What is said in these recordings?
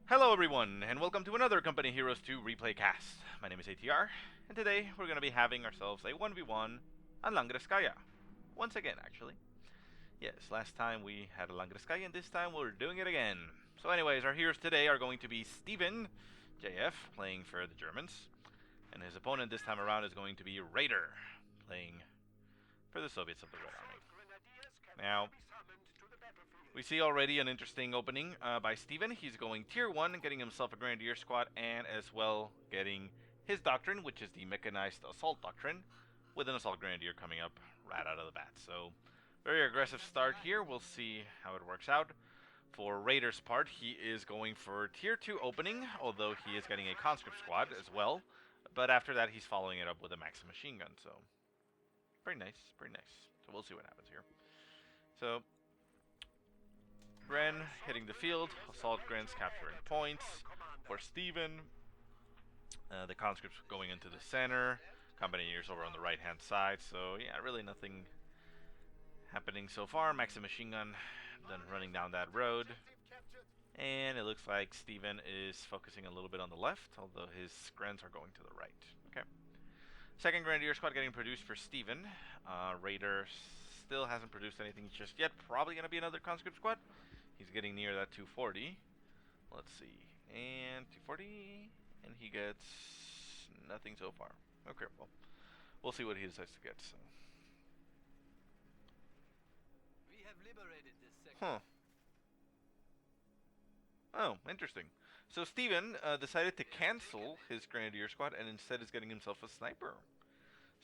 Hello everyone, and welcome to another Company Heroes 2 replay cast. My name is ATR, and today we're going to be having ourselves a 1v1 on Langreskaya. Once again, actually. Yes, last time we had a Langreskaya, and this time we're doing it again. So anyways, our heroes today are going to be StephennJF, playing for the Germans, and his opponent this time around is going to be Raider, playing for the Soviets of the Red Army. Now, we see already an interesting opening by Stephen. He's going tier 1, getting himself a Grenadier squad, and as well getting his Doctrine, which is the Mechanized Assault Doctrine, with an Assault Grenadier coming up right out of the bat. So, very aggressive start here. We'll see how it works out. For Raider's part, he is going for tier 2 opening, although he is getting a conscript squad as well. But after that, he's following it up with a Maxim machine gun. So, pretty nice, pretty nice. So we'll see what happens here. So, Gren hitting the field, Assault Gren's capturing points for Stephen. The conscripts going into the center, Companiers over on the right hand side. So yeah, really nothing happening so far. Maxim machine gun then running down that road. And it looks like Stephen is focusing a little bit on the left, although his Grens are going to the right. Okay. Second Grenadier squad getting produced for Stephen. Raider still hasn't produced anything just yet. Probably going to be another conscript squad. He's getting near that 240. Let's see. And 240. And he gets nothing so far. Okay, well, we'll see what he decides to get. So. We have liberated this sector. Oh, interesting. So Stephen decided to cancel his Grenadier squad and instead is getting himself a sniper.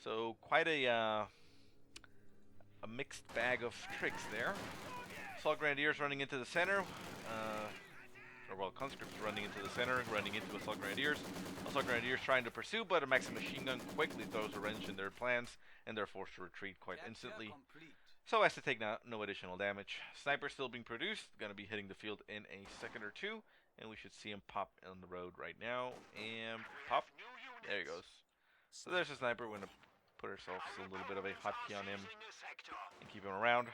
So quite a mixed bag of tricks there. Assault Grenadiers running into the center. Conscripts running into the center, running into Assault Grenadiers. Assault Grenadiers trying to pursue, but a Maxim machine gun quickly throws a wrench in their plans, and they're forced to retreat quite instantly, so as to take no additional damage. Sniper still being produced, going to be hitting the field in a second or two, and we should see him pop on the road right now. And pop. There he goes. So there's a sniper. We're going to put ourselves a little bit of a hotkey on him and keep him around.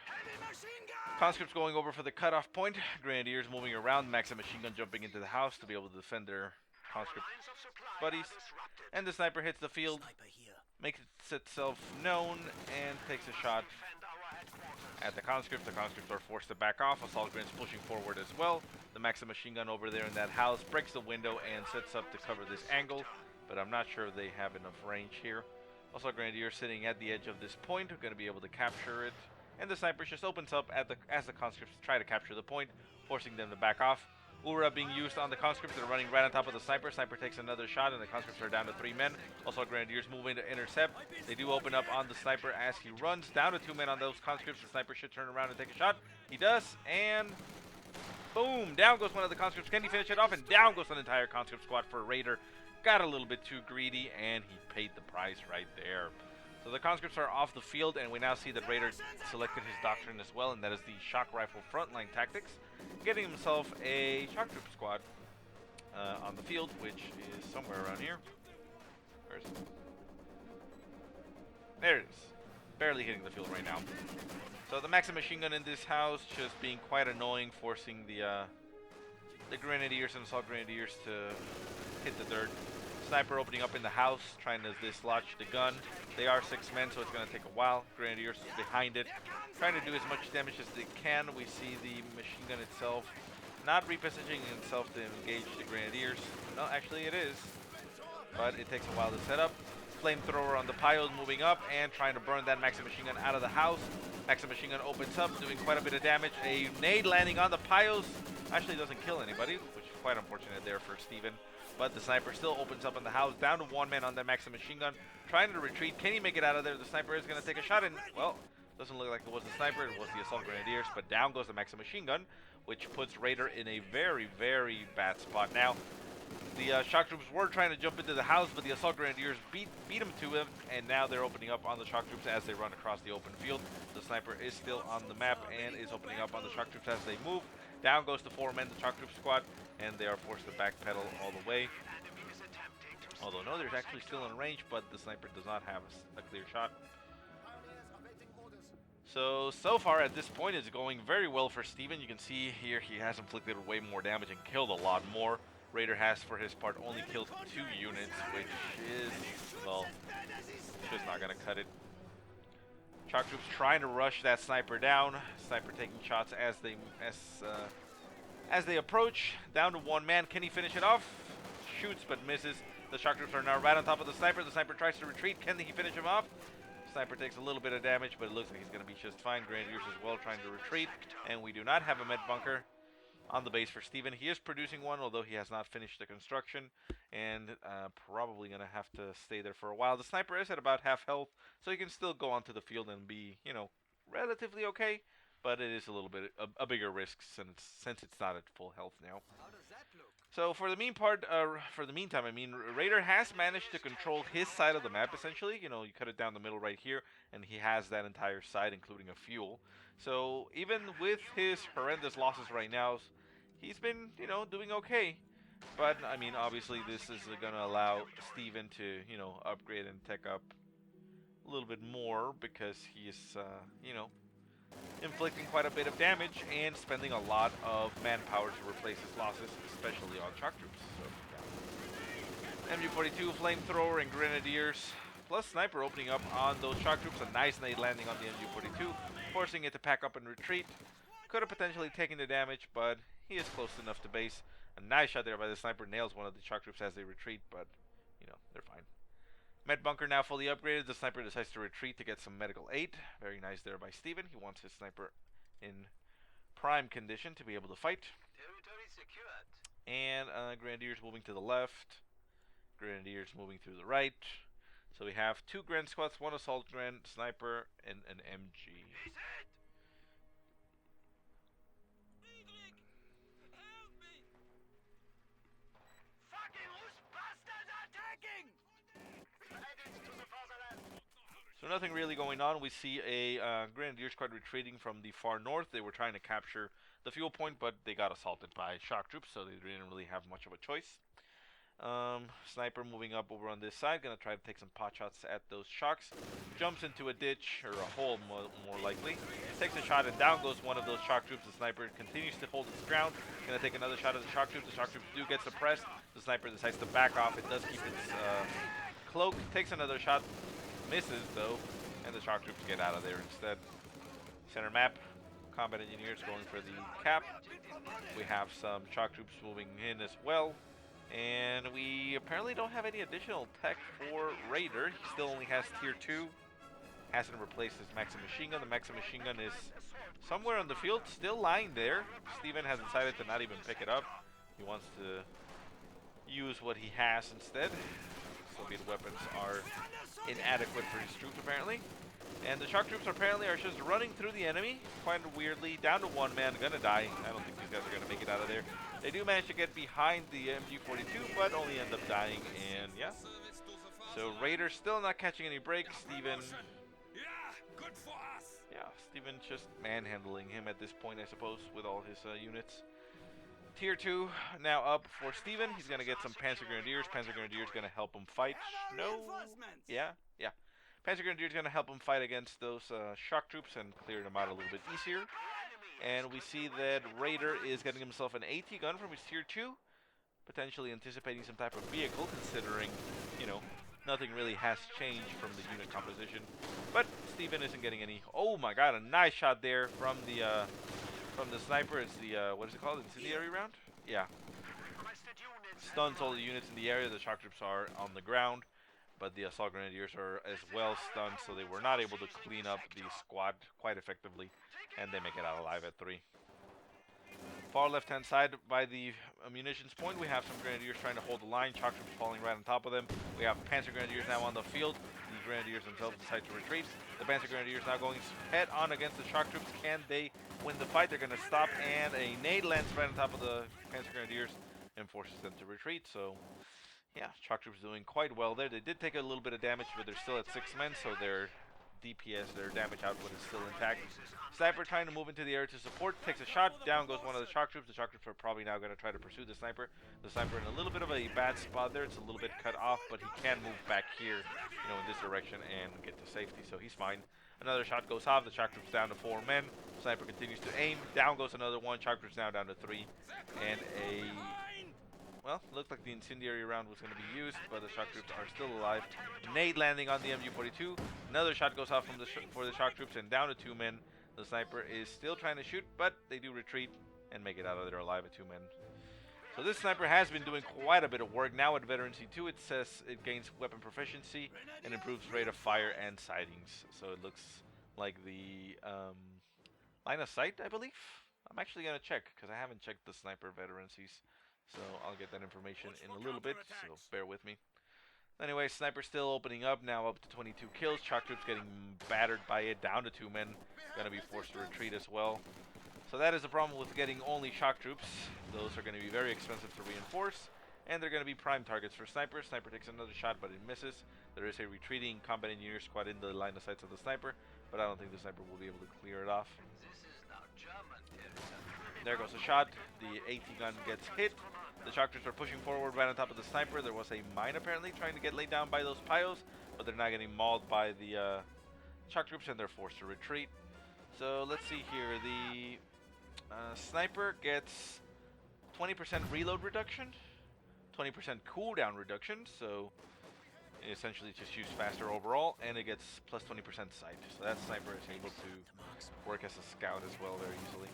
Conscripts going over for the cutoff point. Grenadiers moving around. Maxim machine gun jumping into the house to be able to defend their conscript buddies. And the sniper hits the field, makes itself known, and takes a shot at the conscripts. The conscripts are forced to back off. Assault Grens pushing forward as well. The Maxim machine gun over there in that house breaks the window and sets up to cover this angle, but I'm not sure if they have enough range here. Also, Grenadier sitting at the edge of this point, going to be able to capture it. And the sniper just opens up as the conscripts try to capture the point, forcing them to back off. Ura being used on the conscripts. They're running right on top of the sniper. Sniper takes another shot, and the conscripts are down to 3 men. Also, Grenadiers moving to intercept. They do open up on the sniper as he runs. Down to 2 men on those conscripts. The sniper should turn around and take a shot. He does, and boom! Down goes one of the conscripts. Can he finish it off? And down goes an entire conscript squad for Raider. Got a little bit too greedy, and he paid the price right there. So the conscripts are off the field, and we now see that Raider selected his Doctrine as well, and that is the shock rifle frontline tactics, getting himself a shock troop squad on the field, which is somewhere around here. Where is it? There it is. Barely hitting the field right now. So the Maxim machine gun in this house just being quite annoying, forcing the Grenadiers and Assault Grenadiers to hit the dirt. Sniper opening up in the house, trying to dislodge the gun. They are 6 men, so it's going to take a while. Grenadiers behind it, trying to do as much damage as they can. We see the machine gun itself not repositioning itself to engage the Grenadiers. No, actually it is, but it takes a while to set up. Flamethrower on the piles moving up and trying to burn that Maxim machine gun out of the house. Maxim machine gun opens up, doing quite a bit of damage. A nade landing on the piles actually doesn't kill anybody, which is quite unfortunate there for Stephen. But the sniper still opens up in the house, down to 1 man on the Maxim machine gun, trying to retreat. Can he make it out of there? The sniper is going to take a shot, and, well, doesn't look like it was the sniper, it was the Assault Grenadiers, but down goes the Maxim machine gun, which puts Raider in a very, very bad spot. Now, the shock troops were trying to jump into the house, but the Assault Grenadiers beat them to him, and now they're opening up on the shock troops as they run across the open field. The sniper is still on the map and is opening up on the shock troops as they move. Down goes the 4 men, the shock troop squad, and they are forced to backpedal all the way. Although no, there's actually still in range, but the sniper does not have a clear shot. So far at this point, it's going very well for Steven. You can see here he has inflicted way more damage and killed a lot more. Raider has, for his part, only killed 2 units, which is, well, just not going to cut it. Shock troops trying to rush that sniper down. Sniper taking shots as they approach. Down to 1 man. Can he finish it off? Shoots but misses. The shock troops are now right on top of the sniper. The sniper tries to retreat. Can he finish him off? Sniper takes a little bit of damage, but it looks like he's going to be just fine. Grenadiers as well trying to retreat. And we do not have a med bunker on the base for Steven. He is producing one, although he has not finished the construction. And probably going to have to stay there for a while. The sniper is at about half health, so he can still go onto the field and be, you know, relatively okay. But it is a little bit a bigger risk since it's not at full health now. So for the meantime, I mean, Raider has managed to control his side of the map, essentially. You know, you cut it down the middle right here, and he has that entire side, including a fuel. So even with his horrendous losses right now, he's been, you know, doing okay. But, I mean, obviously this is going to allow Steven to, you know, upgrade and tech up a little bit more, because he is, you know, inflicting quite a bit of damage and spending a lot of manpower to replace his losses, especially on shock troops. So, MG42, flamethrower, and grenadiers, plus sniper opening up on those shock troops. A nice nade landing on the MG42, forcing it to pack up and retreat. Could have potentially taken the damage, but he is close enough to base. A nice shot there by the sniper, nails one of the shock troops as they retreat, but, you know, they're fine. Med bunker now fully upgraded. The sniper decides to retreat to get some medical aid. Very nice there by Steven. He wants his sniper in prime condition to be able to fight. And Grenadiers moving to the left. Grenadiers moving through the right. So we have 2 Gren squads, 1 assault Gren, sniper, and an MG. So nothing really going on. We see a Grenadier squad retreating from the far north. They were trying to capture the fuel point, but they got assaulted by shock troops, so they didn't really have much of a choice. Sniper moving up over on this side, gonna try to take some pot shots at those shocks. Jumps into a ditch, or a hole more likely. Takes a shot and down goes one of those shock troops. The sniper continues to hold its ground. Gonna take another shot at the shock troops. The shock troops do get suppressed. The sniper decides to back off. It does keep its cloak. Takes another shot. Misses though, and the shock troops get out of there instead. Center map, combat engineers going for the cap. We have some shock troops moving in as well, and we apparently don't have any additional tech for Raider. He still only has tier 2. Hasn't replaced his Maxim machine gun. The Maxim machine gun is somewhere on the field, still lying there. Steven has decided to not even pick it up. He wants to use what he has instead. Soviet weapons are inadequate for his troops, apparently. And the shock troops apparently are just running through the enemy, quite weirdly, down to 1 man, gonna die. I don't think these guys are gonna make it out of there. They do manage to get behind the MG42, but only end up dying, and yeah. So Raider still not catching any breaks. Steven just manhandling him at this point, I suppose, with all his units. Tier 2 now up for Steven. He's going to get some Panzer Grenadiers. Panzer Grenadiers going to help him fight. No. Yeah. Panzer Grenadiers going to help him fight against those shock troops and clear them out a little bit easier. And we see that Raider is getting himself an AT gun from his tier 2. Potentially anticipating some type of vehicle, considering, you know, nothing really has changed from the unit composition. But Steven isn't getting any. Oh my god, a nice shot there from the sniper. It's the, what is it called? Incendiary round? Yeah. Stuns all the units in the area. The shock troops are on the ground, but the assault grenadiers are as well stunned, so they were not able to clean up the squad quite effectively, and they make it out alive at 3. Far left-hand side by the munitions point, we have some grenadiers trying to hold the line. Shock troops falling right on top of them. We have Panzer Grenadiers now on the field. The grenadiers themselves decide to retreat. The Panzer Grenadiers now going head-on against the shock troops. Can they win the fight? They're going to stop, and a nade lands right on top of the Panzer Grenadiers and forces them to retreat. So, yeah, shock troops doing quite well there. They did take a little bit of damage, but they're still at 6 men, so their DPS, their damage output, is still intact. Sniper trying to move into the area to support, takes a shot, down goes one of the shock troops. The shock troops are probably now going to try to pursue the sniper. The sniper in a little bit of a bad spot there. It's a little bit cut off, but he can move back here, you know, in this direction and get to safety, so he's fine. Another shot goes off. The shock troops down to 4 men. Sniper continues to aim. Down goes another one. Shock troops now down to 3. And a... Well, looked like the incendiary round was going to be used, but the shock troops are still alive. Nade landing on the MG42. Another shot goes off from for the shock troops and down to 2 men. The sniper is still trying to shoot, but they do retreat and make it out of there alive at 2 men. So this sniper has been doing quite a bit of work. Now at Veteran C2 it says it gains weapon proficiency and improves rate of fire and sightings. So it looks like the line of sight, I believe. I'm actually going to check because I haven't checked the sniper veterancies. So I'll get that information in a little bit, so bear with me. Anyway, sniper still opening up, now up to 22 kills. Shock troops getting battered by it, down to 2 men. Going to be forced to retreat as well. So that is the problem with getting only shock troops. Those are going to be very expensive to reinforce, and they're going to be prime targets for sniper. Sniper takes another shot, but it misses. There is a retreating combat engineer squad in the line of sights of the sniper, but I don't think the sniper will be able to clear it off. There goes a shot. The AT gun gets hit. The shock troops are pushing forward right on top of the sniper. There was a mine apparently trying to get laid down by those pyos, but they're not getting mauled by the shock troops, and they're forced to retreat. So let's see here. The sniper gets 20% reload reduction, 20% cooldown reduction, so essentially just shoots faster overall, and it gets plus 20% sight. So that sniper is able to work as a scout as well very easily.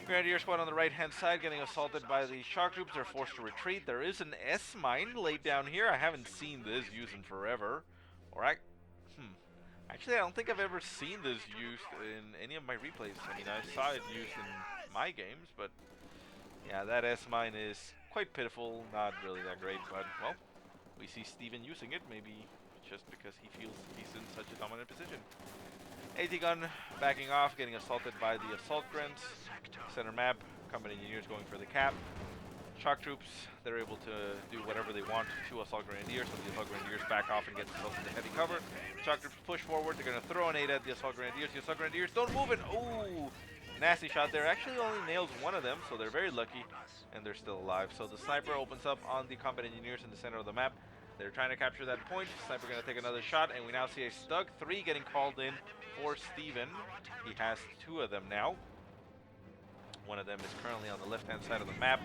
Grenadier squad on the right hand side getting assaulted by the shock troops. They're forced to retreat. There is an S mine laid down here. I haven't seen this used in forever. Actually, I don't think I've ever seen this used in any of my replays. I mean, I saw it used in my games, but yeah, that S mine is quite pitiful. Not really that great, but well, we see Stephen using it. Maybe just because he feels he's in such a dominant position. AT gun backing off, getting assaulted by the assault grunts. Center map, combat engineers going for the cap. Shock troops, they're able to do whatever they want to assault grenadiers, so the assault grenadiers back off and get themselves into heavy cover. Shock troops push forward, they're going to throw an 8 at the assault grenadiers. The assault grenadiers don't move it. Ooh, nasty shot there. Actually only nails one of them, so they're very lucky, and they're still alive. So the sniper opens up on the combat engineers in the center of the map. They're trying to capture that point. Sniper going to take another shot, and we now see a Stug 3 getting called in for Steven. He has 2 of them now. One of them is currently on the left-hand side of the map,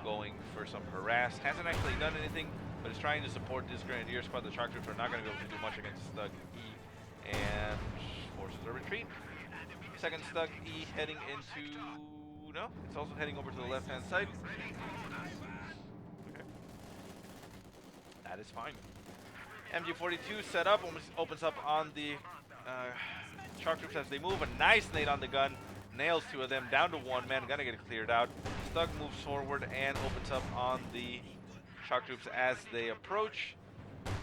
going for some harass. Hasn't actually done anything, but is trying to support this Grenadier squad. The shock troops are not going to be able to do much against Stug E, and forces a retreat. Second Stug E heading into... No, it's also heading over to the left-hand side. Okay. That is fine. MG42 set up, opens up on the shock troops as they move. A nice nade on the gun. Nails 2 of them, down to 1 man, gonna get it cleared out. Stug moves forward and opens up on the shock troops as they approach.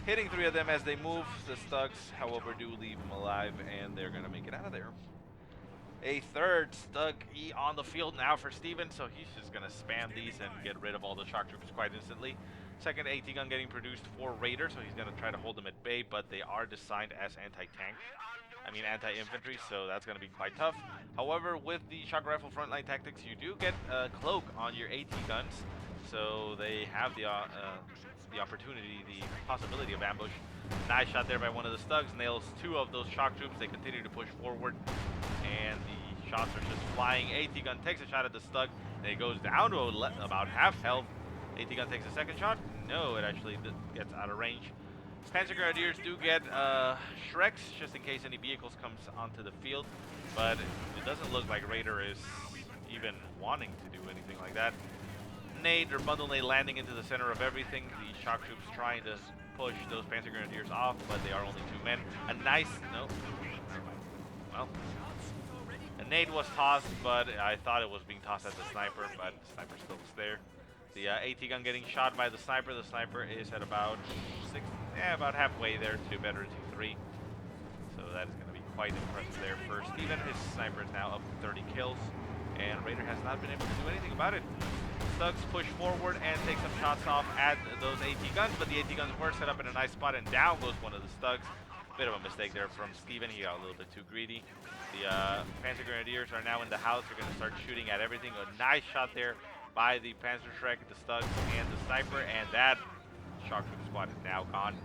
Hitting 3 of them as they move. The Stugs, however, do leave them alive, and they're gonna make it out of there. A third Stug E on the field now for Steven, so he's just gonna spam these and get rid of all the shock troops quite instantly. Second AT gun getting produced for Raider, so he's gonna try to hold them at bay, but they are designed as anti-tank. Anti-infantry, so that's going to be quite tough. However, with the shock rifle frontline tactics, you do get a cloak on your AT guns, so they have the opportunity, the possibility of ambush. Nice shot there by one of the Stugs, nails 2 of those shock troops. They continue to push forward, and the shots are just flying. AT gun takes a shot at the Stug, and it goes down to about half health. AT gun takes a second shot. No, it actually gets out of range. Panzer Grenadiers do get Shreks, just in case any vehicles comes onto the field, but it doesn't look like Raider is even wanting to do anything like that. Nade or bundle nade landing into the center of everything. The shock troops trying to push those Panzer Grenadiers off, but they are only 2 men. A nice, no, well, a nade was tossed, but I thought it was being tossed at the sniper, but the sniper still is there. The AT gun getting shot by the sniper. The sniper is at about about halfway there to Veteran 2-3. So that is going to be quite impressive there for Steven. His sniper is now up to 30 kills, and Raider has not been able to do anything about it. Stugs push forward and take some shots off at those AT guns, but the AT guns were set up in a nice spot, and down goes one of the Stugs. Bit of a mistake there from Steven. He got a little bit too greedy. The Panzer Grenadiers are now in the house. They're going to start shooting at everything. A nice shot there by the Panzer Shrek, the Stugs, and the sniper, and that shock troop squad is now gone.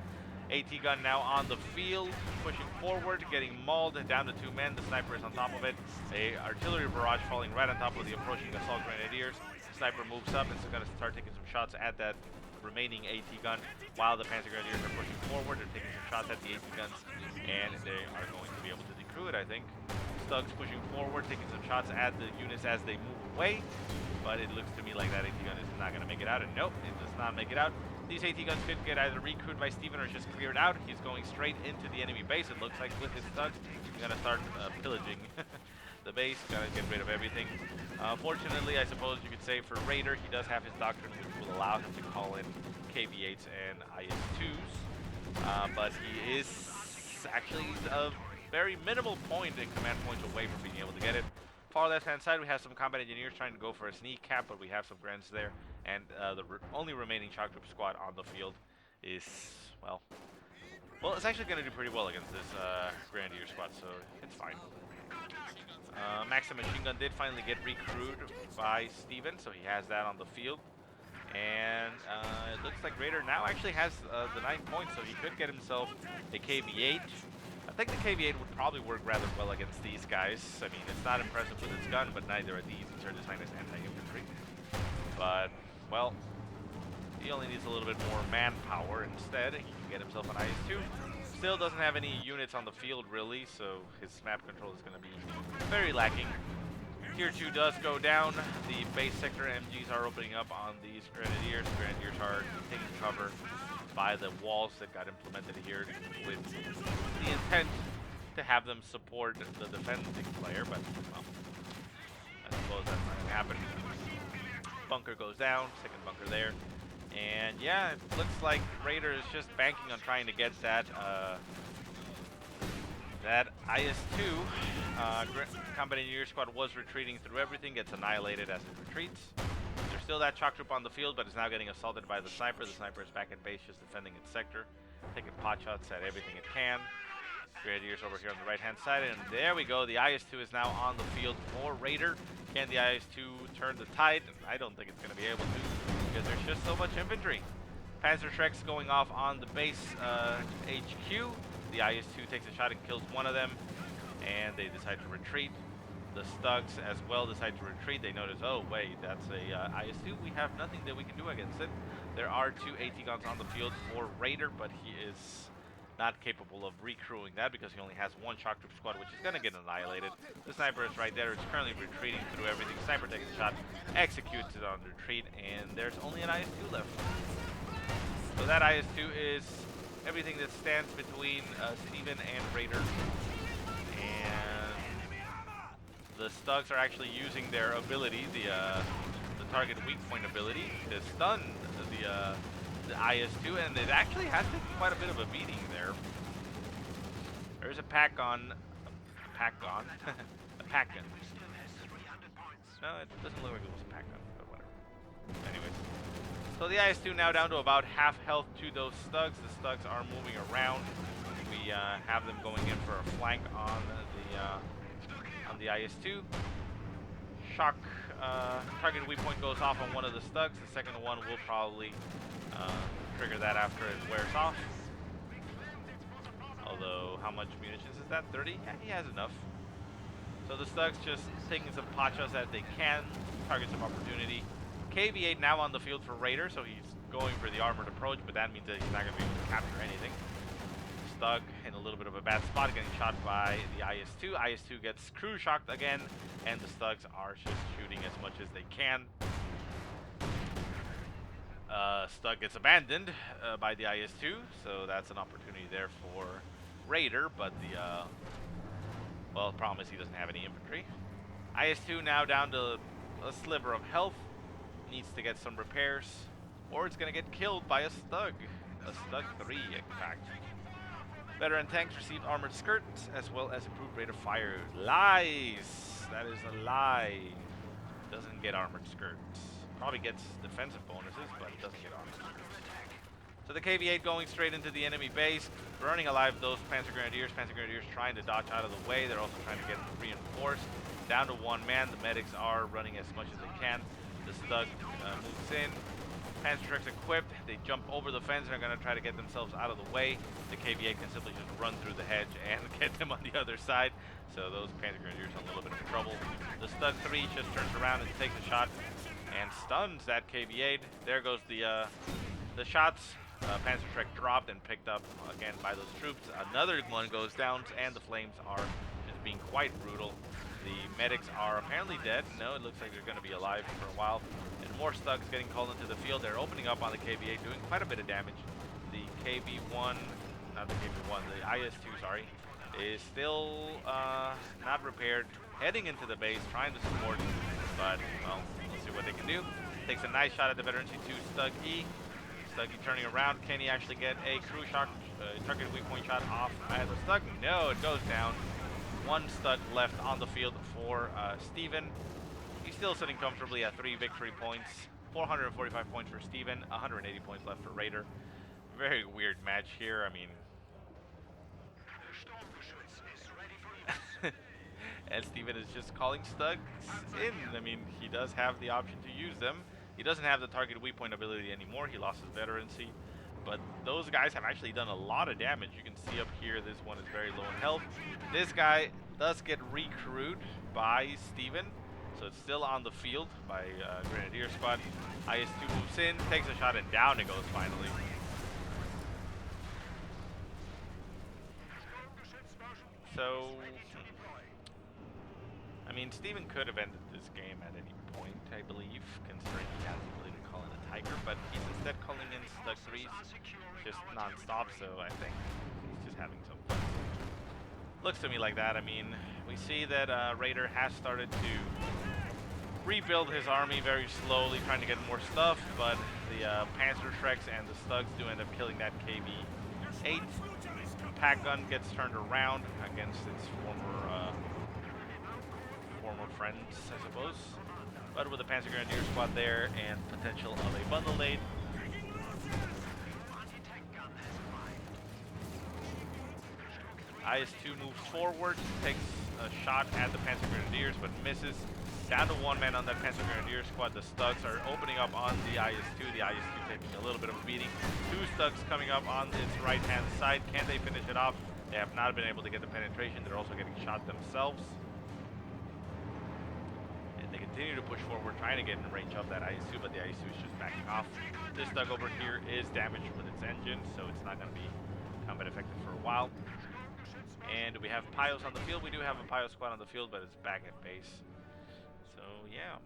AT gun now on the field, pushing forward, getting mauled, down to 2 men. The sniper is on top of it. A artillery barrage falling right on top of the approaching assault grenadiers. The sniper moves up and is going to start taking some shots at that remaining AT gun, while the Panzer Grenadiers are pushing forward. They're taking some shots at the AT guns, and they are going to be able to decrew it, I think. Stug's pushing forward, taking some shots at the units as they move away, but it looks to me like that AT gun is not going to make it out, and nope, it does not make it out. These AT guns could get either recruited by Stephen or just cleared out. He's going straight into the enemy base, it looks like, with his Stug. He's going to start pillaging the base, going to get rid of everything. Fortunately, I suppose you could say for Raider, he does have his Doctrine, which will allow him to call in KV-8s and IS-2s, but he is actually a very minimal point in command points away from being able to get it. Far left-hand side, we have some combat engineers trying to go for a sneak cap, but we have some Grens there, and the only remaining shock troop squad on the field is, well, it's actually going to do pretty well against this Grenadier squad, so it's fine. Maxim machine gun did finally get recruited by Steven, so he has that on the field. And it looks like Raider now actually has the 9 points, so he could get himself a KV-8. I think the KV-8 would probably work rather well against these guys. I mean, it's not impressive with its gun, but neither are these. These are designed as anti-infantry. But, well, he only needs a little bit more manpower instead. He can get himself an IS-2. Still doesn't have any units on the field, really, so his map control is going to be very lacking. Tier 2 does go down. The base sector MGs are opening up on these Grenadiers. Grenadiers are taking cover by the walls that got implemented here with the intent to have them support the defending player, but, well, I suppose that's not going to happen. Bunker goes down, second bunker there. And yeah, it looks like Raider is just banking on trying to get that that IS-2. Combat Engineer Squad was retreating through everything, gets annihilated as it retreats. There's still that shock troop on the field, but is now getting assaulted by the sniper. The sniper is back at base, just defending its sector, taking pot shots at everything it can. Grenadiers over here on the right-hand side, and there we go. The IS-2 is now on the field for Raider. Can the IS-2 turn the tide? I don't think it's going to be able to, because there's just so much infantry. Panzer Shreks going off on the base HQ. The IS-2 takes a shot and kills one of them, and they decide to retreat. The Stugs as well decide to retreat. They notice, oh wait, that's a IS-2. We have nothing that we can do against it. There are 2 AT guns on the field for Raider, but he is not capable of recrewing that because he only has 1 shock troop squad, which is going to get annihilated. The sniper is right there. It's currently retreating through everything. Sniper takes a shot, executes it on retreat, and there's only an IS-2 left. So that IS-2 is everything that stands between Steven and Raider. And the Stugs are actually using their ability, the target weak point ability, to stun the IS-2, and it actually has taken quite a bit of a beating there. There's a pack-on. A pack-on? A pack-gun. No, it doesn't look like it was a pack-gun, but whatever. Anyways. So the IS-2 now down to about half health to those Stugs. The Stugs are moving around. We have them going in for a flank on the IS-2. Shock target weak point goes off on one of the Stugs. The second one will probably trigger that after it wears off. Although, how much munitions is that? 30? Yeah, he has enough. So the Stugs just taking some pot shots as they can. Targets of opportunity. KV-8 now on the field for Raider, so he's going for the armored approach, but that means that he's not going to be able to capture anything. Stug in a little bit of a bad spot, getting shot by the IS-2. IS-2 gets crew shocked again, and the Stugs are just shooting as much as they can. Stug gets abandoned by the IS-2, so that's an opportunity there for Raider, but the well, the problem is he doesn't have any infantry. IS-2 now down to a sliver of health, needs to get some repairs, or it's going to get killed by a Stug. A Stug 3, in fact. Veteran tanks received armored skirts, as well as improved rate of fire. Lies! That is a lie. Doesn't get armored skirts. Probably gets defensive bonuses, but it doesn't get armored skirts. So the KV-8 going straight into the enemy base, burning alive those Panzer Grenadiers. Panzer Grenadiers trying to dodge out of the way. They're also trying to get reinforced. Down to 1 man. The medics are running as much as they can. The Stug moves in. Panzer trucks equipped. They jump over the fence and are going to try to get themselves out of the way. The KV-8 can simply just run through the hedge and get them on the other side. So those Panzer Grenadiers are in a little bit of trouble. The Stug 3 just turns around and takes a shot and stuns that KV-8. There goes the shots. Panzer truck dropped and picked up again by those troops. Another one goes down, and the flames are just being quite brutal. The medics are apparently dead. No, it looks like they're going to be alive for a while. And more Stugs getting called into the field. They're opening up on the KV-8, doing quite a bit of damage. The KV-1, not the KV-1, the IS-2, sorry, is still not repaired. Heading into the base, trying to support, but, well, we'll see what they can do. Takes a nice shot at the Veteran C2 Stug E. Stug E turning around. Can he actually get a crew shot, targeted weak point shot off at the Stug? No, it goes down. One Stug left on the field for Stephen. He's still sitting comfortably at 3 victory points. 445 points for Stephen, 180 points left for Raider. Very weird match here. I mean, and Stephen is just calling Stugs in. I mean, he does have the option to use them. He doesn't have the target weak point ability anymore. He lost his veterancy. But those guys have actually done a lot of damage. You can see up here, this one is very low in health. This guy does get recruited by Stephen. So it's still on the field by Grenadier Squad. IS-2 moves in, takes a shot, and down it goes finally. So, I mean, Stephen could have ended this game at any point, I believe, considering he has the ability to call in a Tiger, but he's instead calling in Stug 3s just non-stop, so I think he's just having some fun. Looks to me like that. I mean, we see that Raider has started to rebuild his army very slowly, trying to get more stuff, but the Panzer Treks and the Stugs do end up killing that KV-8. Pack gun gets turned around against its former friends, I suppose. But with the Panzer Grenadier Squad there and potential of a bundle aid, IS-2 moves forward, takes a shot at the Panzer Grenadiers, but misses. Down to one man on that Panzer Grenadier Squad. The Stugs are opening up on the IS-2. The IS-2 taking a little bit of a beating. 2 Stugs coming up on its right-hand side. Can they finish it off? They have not been able to get the penetration. They're also getting shot themselves. And they continue to push forward, trying to get in range of that IS-2, but the IS-2 is just backing off. This Stug over here is damaged with its engine, so it's not going to be combat effective for a while. And we have Pios on the field. We do have a Pio squad on the field, but it's back at base. So, yeah.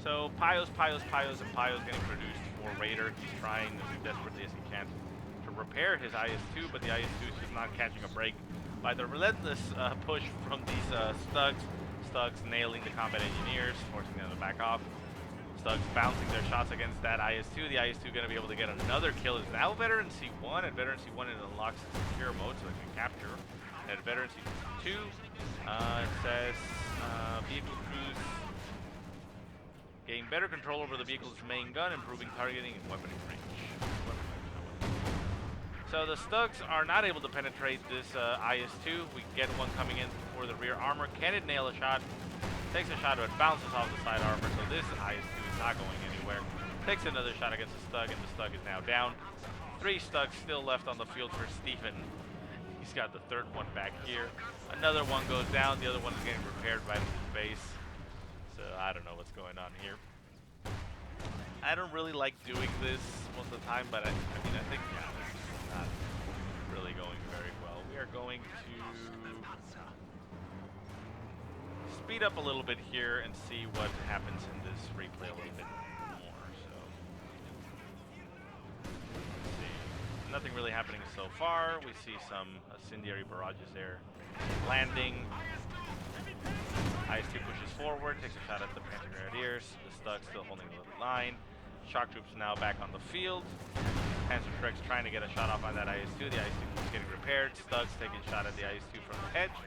So, Pios, and Pios getting produced for Raider. He's trying as desperately as he can to repair his IS-2, but the IS-2 is just not catching a break by the relentless push from these Stugs. Stugs nailing the combat engineers, forcing them to back off. Stugs bouncing their shots against that IS-2. The IS-2 going to be able to get another kill. Is now Veteran C1. At Veteran C1 it unlocks secure mode, so it can capture. At Veteran C2 it says vehicle crews gain better control over the vehicle's main gun, improving targeting and weaponing range. So the Stugs are not able to penetrate this IS-2. We get one coming in for the rear armor. Can it nail a shot? Takes a shot, but bounces off the side armor, so this IS-2 is not going anywhere. Takes another shot against the Stug, and the Stug is now down. 3 Stugs still left on the field for Stephen. He's got the third one back here. Another one goes down. The other one is getting repaired right at his base. So I don't know what's going on here. I don't really like doing this most of the time, but I mean, I think, yeah, this is not really going very well. We are going to speed up a little bit here and see what happens in this replay a little bit more. So, let's see. Nothing really happening so far. We see some incendiary barrages there landing. IS-2 pushes forward, takes a shot at the Panzer Grenadiers. The Stug still holding the line. Shock troops now back on the field. Panzer Treks trying to get a shot off on that IS-2. The IS-2 keeps getting repaired. Stugs taking a shot at the IS-2 from the hedge.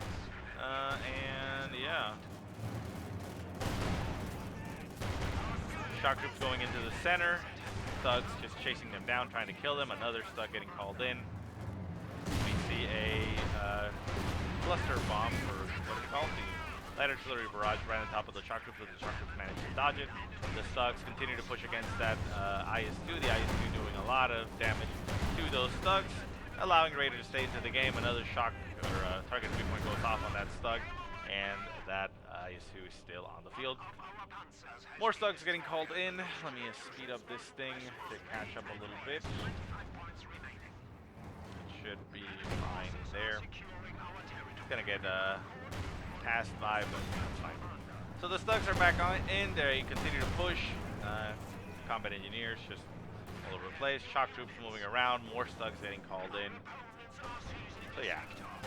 And yeah. Shock troops going into the center. Stugs just chasing them down, trying to kill them. Another Stug getting called in. We see a cluster bomb, or what is it called? Light artillery barrage right on top of the shock troops, but the shock troops managed to dodge it. The Stugs continue to push against that IS-2. The IS-2 doing a lot of damage to those Stugs, allowing Raider to stay into the game. Another shock or target 3-point goes off on that Stug, and that IS-2 is still on the field. More Stugs getting called in. Let me speed up this thing to catch up a little bit. It should be fine there. It's gonna get passed by, but that's fine. So the Stugs are back on in. They continue to push. Combat engineers just all over the place. Shock troops moving around. More Stugs getting called in. So yeah,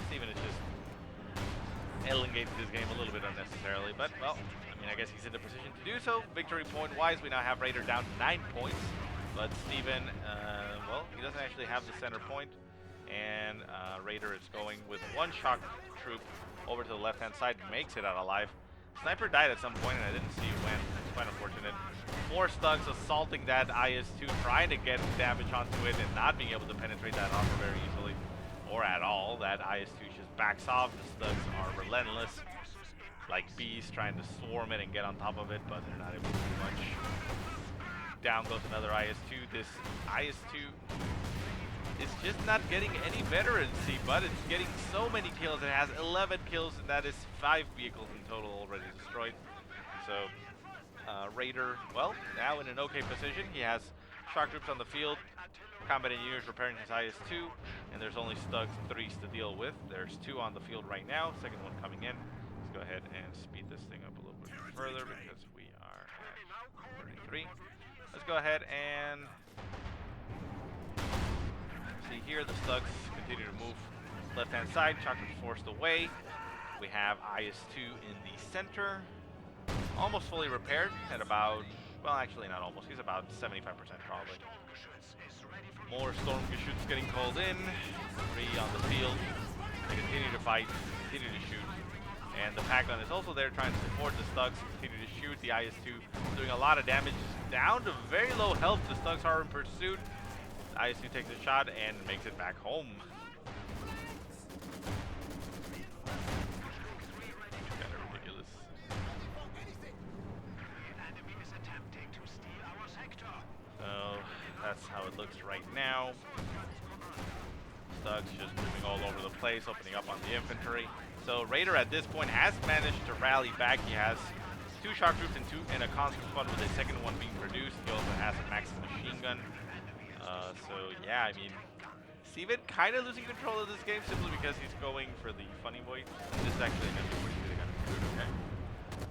Steven is just elongated this game a little bit unnecessarily, but well, I mean, I guess he's in a position to do so. Victory point wise, we now have Raider down 9 points, but Steven, well, he doesn't actually have the center point, and Raider is going with one shock troop over to the left hand side, makes it out alive. Sniper died at some point and I didn't see when. It's quite unfortunate. More Stugs assaulting that IS-2, trying to get damage onto it and not being able to penetrate that armor very easily or at all. That IS-2 just backs off. The Stugs are relentless, like bees trying to swarm it and get on top of it, but they're not able to do much. Down goes another IS-2. This IS-2 is just not getting any veterancy, but it's getting so many kills. It has 11 kills, and that is 5 vehicles in total already destroyed. So Raider, well, now in an okay position. He has shock troops on the field, combat engineers repairing his IS-2, and there's only Stugs and 3s to deal with. There's 2 on the field right now, second one coming in. Let's go ahead and speed this thing up a little bit further because we are at 33. Let's go ahead and see here. The Stugs continue to move left-hand side. Shock troops forced away. We have IS-2 in the center, almost fully repaired at about, well, actually not almost. He's about 75% probably. More Stormgeschütz getting called in. 3 on the field. They continue to fight, continue to shoot. And the pack gun is also there trying to support the Stugs, continue to shoot. The IS-2 doing a lot of damage, down to very low health. The Stugs are in pursuit. The IS-2 takes a shot and makes it back home. Kind of ridiculous. So that's how it looks right now. Stugs just moving all over the place, opening up on the infantry. So Raider at this point has managed to rally back. He has 2 shock troops and a conscript squad, with a second one being produced. He also has a max machine gun. So yeah, I mean, Steven kind of losing control of this game simply because he's going for the funny voice. This is actually an pretty kind of good, okay?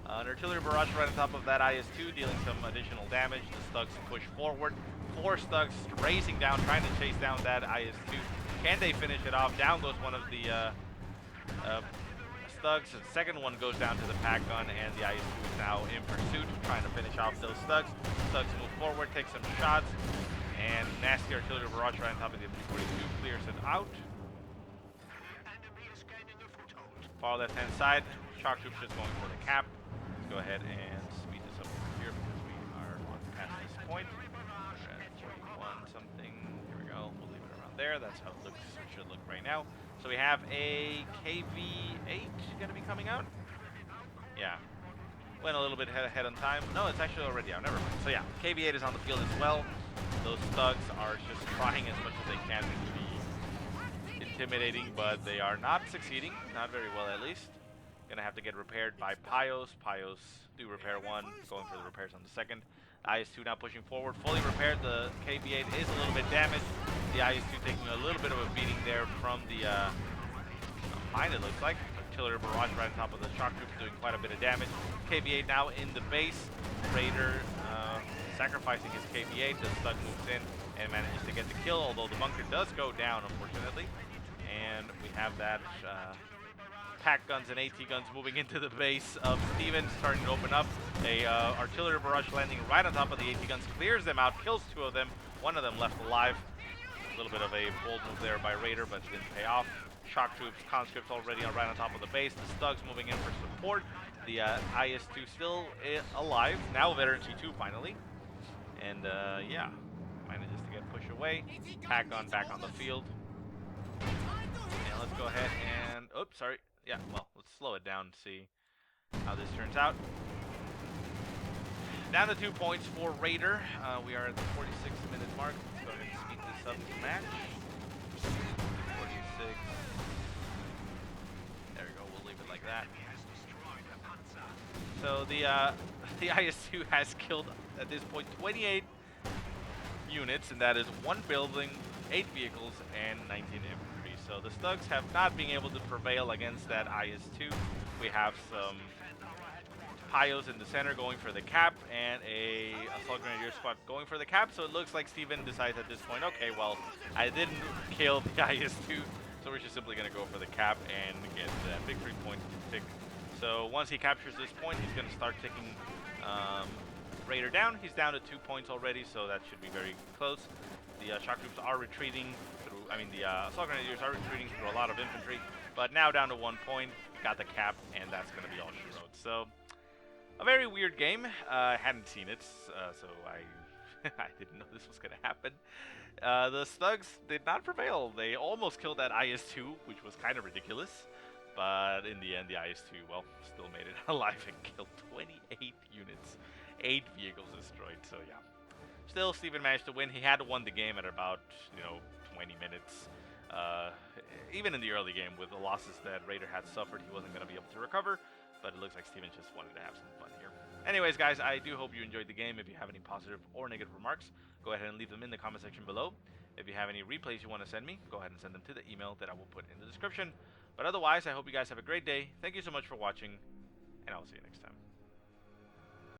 An artillery barrage right on top of that IS-2, dealing some additional damage. The Stugs push forward. 4 Stugs racing down, trying to chase down that IS-2. Can they finish it off? Down goes one of the Stugs. The second one goes down to the pack gun, and the IS-2 is now in pursuit, trying to finish off those Stugs. Stugs move forward, take some shots, and nasty artillery barrage right on top of the M342 clears it out. Far left-hand side, shock troops just going for the cap. Let's go ahead and speed this up over here because we are past this point. We're at 41 something. Here we go. We'll leave it around there. That's how it looks. It should look right now. So we have a KV-8 going to be coming out. Yeah. Went a little bit ahead on time. No, it's actually already out. Never mind. So yeah, KV-8 is on the field as well. Those Stugs are just trying as much as they can to be intimidating, but they are not succeeding. Not very well, at least. Gonna have to get repaired by Pios. Pios do repair 1, going for the repairs on the second. IS-2 now pushing forward, fully repaired. The KV-8 is a little bit damaged. The IS-2 taking a little bit of a beating there from the mine, it looks like. Artillery barrage right on top of the shock troops, doing quite a bit of damage. KV-8 now in the base. Raider sacrificing his KV-8. The Stug moves in and manages to get the kill, although the bunker does go down, unfortunately. And we have that pack guns and AT guns moving into the base of Steven, starting to open up. A artillery barrage landing right on top of the AT guns, clears them out, kills 2 of them, 1 of them left alive. A little bit of a bold move there by Raider, but didn't pay off. Shock troops, conscripts already right on top of the base. The Stugs moving in for support. The IS-2 still alive, now veterancy 2 finally. And yeah, manages to get pushed away. Pack gun back on the field. And let's go ahead and, oops, sorry. Yeah, well, let's slow it down and see. how this turns out. Down to 2 points for Raider. We are at the 46-minute mark. Let's go ahead and speed this up to match. 46. There we go. We'll leave it like that. So the IS-2 has killed at this point 28 units, and that is 1 building, 8 vehicles, and 19 infantry. So the Stugs have not been able to prevail against that IS-2. We have some Pios in the center going for the cap, and a Assault Grenadier squad going for the cap. So it looks like Stephen decides at this point, okay, well, I didn't kill the IS-2, so we're just simply going to go for the cap and get that victory point to tick. So once he captures this point, he's going to start ticking Raider down. He's down to 2 points already, so that should be very close. The shock troops are retreating through, the Assault Grenadiers are retreating through a lot of infantry, but now down to 1 point, got the cap, and that's going to be all she wrote. So a very weird game. I hadn't seen it, so I I didn't know this was going to happen. The Stugs did not prevail. They almost killed that IS-2, which was kind of ridiculous. But in the end, the IS-2, well, still made it alive and killed 28 units. 8 vehicles destroyed, so yeah. Still, Stephen managed to win. He had won the game at about, 20 minutes. Even in the early game, with the losses that Raider had suffered, he wasn't going to be able to recover. But it looks like Stephen just wanted to have some fun here. Anyways, guys, I do hope you enjoyed the game. If you have any positive or negative remarks, go ahead and leave them in the comment section below. If you have any replays you want to send me, go ahead and send them to the email that I will put in the description. But otherwise, I hope you guys have a great day. Thank you so much for watching, and I'll see you next time.